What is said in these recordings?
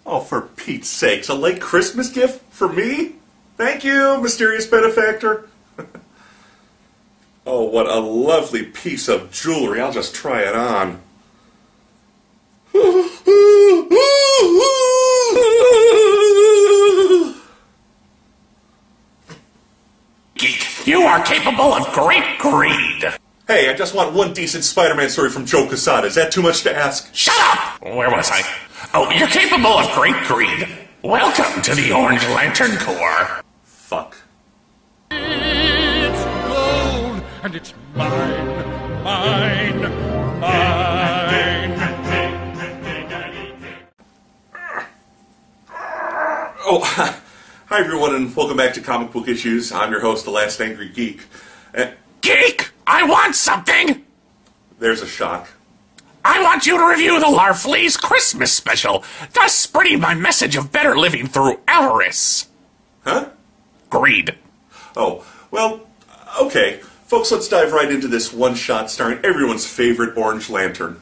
Oh, for Pete's sakes, a late Christmas gift for me? Thank you, mysterious benefactor. Oh, what a lovely piece of jewelry. I'll just try it on. Geek, you are capable of great greed. Hey, I just want one decent Spider-Man story from Joe Quesada. Is that too much to ask? Shut up! Where was I? Oh, you're capable of great greed. Welcome to the Orange Lantern Corps. Fuck. It's gold, and it's mine, mine, mine. Oh, hi everyone, and welcome back to Comic Book Issues. I'm your host, the Last Angry Geek. Geek, I want something! There's a shock. I want you to review the Larfleeze Christmas special, thus spreading my message of better living through avarice. Huh? Greed. Oh, well, okay. Folks, let's dive right into this one-shot starring everyone's favorite Orange Lantern.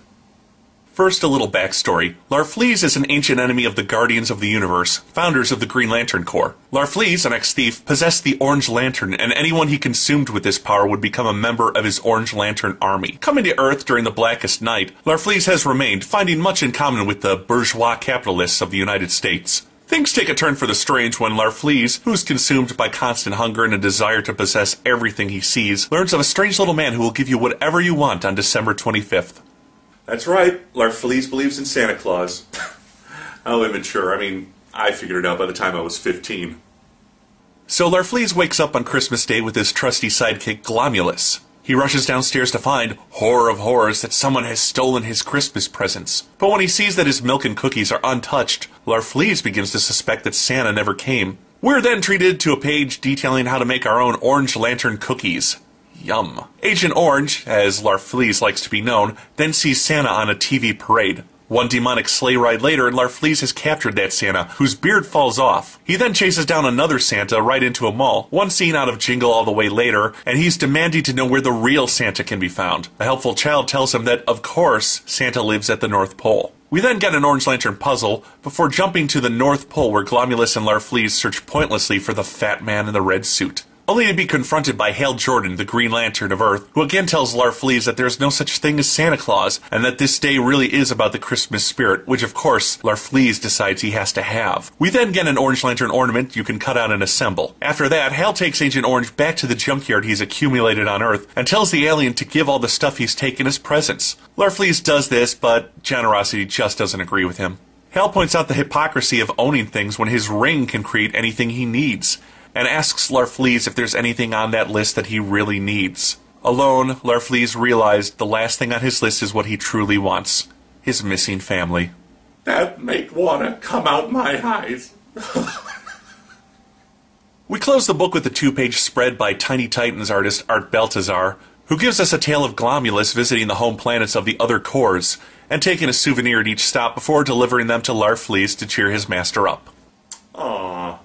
First, a little backstory. Larfleeze is an ancient enemy of the Guardians of the Universe, founders of the Green Lantern Corps. Larfleeze, an ex-thief, possessed the Orange Lantern, and anyone he consumed with this power would become a member of his Orange Lantern army. Coming to Earth during the Blackest Night, Larfleeze has remained, finding much in common with the bourgeois capitalists of the United States. Things take a turn for the strange when Larfleeze, who's consumed by constant hunger and a desire to possess everything he sees, learns of a strange little man who will give you whatever you want on December 25th. That's right, Larfleeze believes in Santa Claus. How immature. I mean, I figured it out by the time I was 15. So Larfleeze wakes up on Christmas Day with his trusty sidekick Glomulus. He rushes downstairs to find, horror of horrors, that someone has stolen his Christmas presents. But when he sees that his milk and cookies are untouched, Larfleeze begins to suspect that Santa never came. We're then treated to a page detailing how to make our own Orange Lantern cookies. Yum. Agent Orange, as Larfleeze likes to be known, then sees Santa on a TV parade. One demonic sleigh ride later, and Larfleeze has captured that Santa, whose beard falls off. He then chases down another Santa right into a mall. One scene out of Jingle All the Way later, and he's demanding to know where the real Santa can be found. A helpful child tells him that, of course, Santa lives at the North Pole. We then get an Orange Lantern puzzle, before jumping to the North Pole where Glomulus and Larfleeze search pointlessly for the fat man in the red suit. Only to be confronted by Hal Jordan, the Green Lantern of Earth, who again tells Larfleeze that there's no such thing as Santa Claus, and that this day really is about the Christmas spirit, which of course, Larfleeze decides he has to have. We then get an Orange Lantern ornament you can cut out and assemble. After that, Hal takes Agent Orange back to the junkyard he's accumulated on Earth, and tells the alien to give all the stuff he's taken as presents. Larfleeze does this, but generosity just doesn't agree with him. Hal points out the hypocrisy of owning things when his ring can create anything he needs, and asks Larfleeze if there's anything on that list that he really needs. Alone, Larfleeze realized the last thing on his list is what he truly wants: his missing family. That make water come out my eyes. We close the book with a 2-page spread by Tiny Titans artist Art Baltazar, who gives us a tale of Glomulus visiting the home planets of the other corps, and taking a souvenir at each stop before delivering them to Larfleeze to cheer his master up. Aww.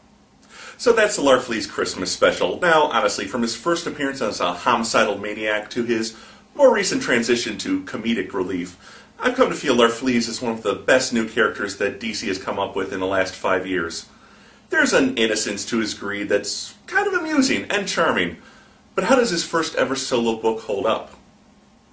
So that's the Larfleeze Christmas special. Now, honestly, from his first appearance as a homicidal maniac to his more recent transition to comedic relief, I've come to feel Larfleeze is one of the best new characters that DC has come up with in the last 5 years. There's an innocence to his greed that's kind of amusing and charming. But how does his first ever solo book hold up?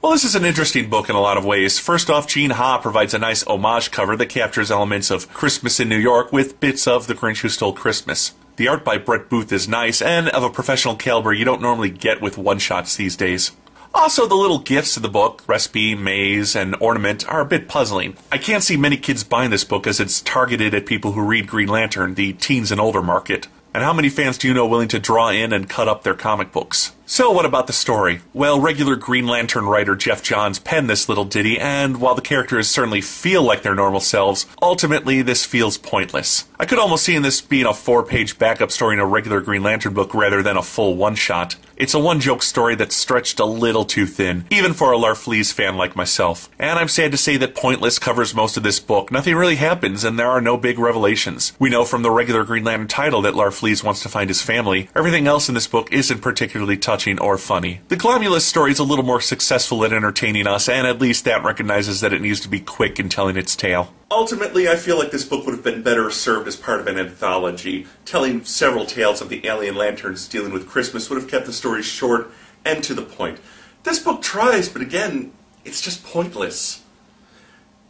Well, this is an interesting book in a lot of ways. First off, Gene Ha provides a nice homage cover that captures elements of Christmas in New York with bits of The Grinch Who Stole Christmas. The art by Brett Booth is nice, and of a professional caliber you don't normally get with one-shots these days. Also, the little gifts in the book, recipe, maze, and ornament, are a bit puzzling. I can't see many kids buying this book as it's targeted at people who read Green Lantern, the teens and older market. And how many fans do you know willing to draw in and cut up their comic books? So what about the story? Well, regular Green Lantern writer Jeff Johns penned this little ditty, and while the characters certainly feel like their normal selves, ultimately this feels pointless. I could almost see in this being a 4-page backup story in a regular Green Lantern book rather than a full one-shot. It's a one-joke story that's stretched a little too thin, even for a Larfleeze fan like myself. And I'm sad to say that Pointless covers most of this book. Nothing really happens, and there are no big revelations. We know from the regular Green Lantern title that Larfleeze wants to find his family. Everything else in this book isn't particularly touching or funny. The Glomulus story is a little more successful at entertaining us, and at least that recognizes that it needs to be quick in telling its tale. Ultimately, I feel like this book would have been better served as part of an anthology. Telling several tales of the alien lanterns dealing with Christmas would have kept the story short and to the point. This book tries, but again, it's just pointless.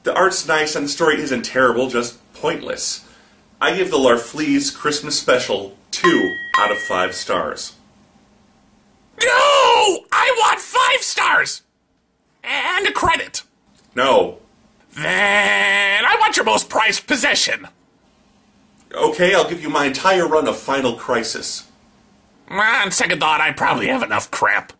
The art's nice and the story isn't terrible, just pointless. I give the Larfleeze Christmas Special 2 out of 5 stars. No! I want 5 stars! And a credit. No. Then I want your most prized possession. Okay, I'll give you my entire run of Final Crisis. On second thought, I probably have enough crap.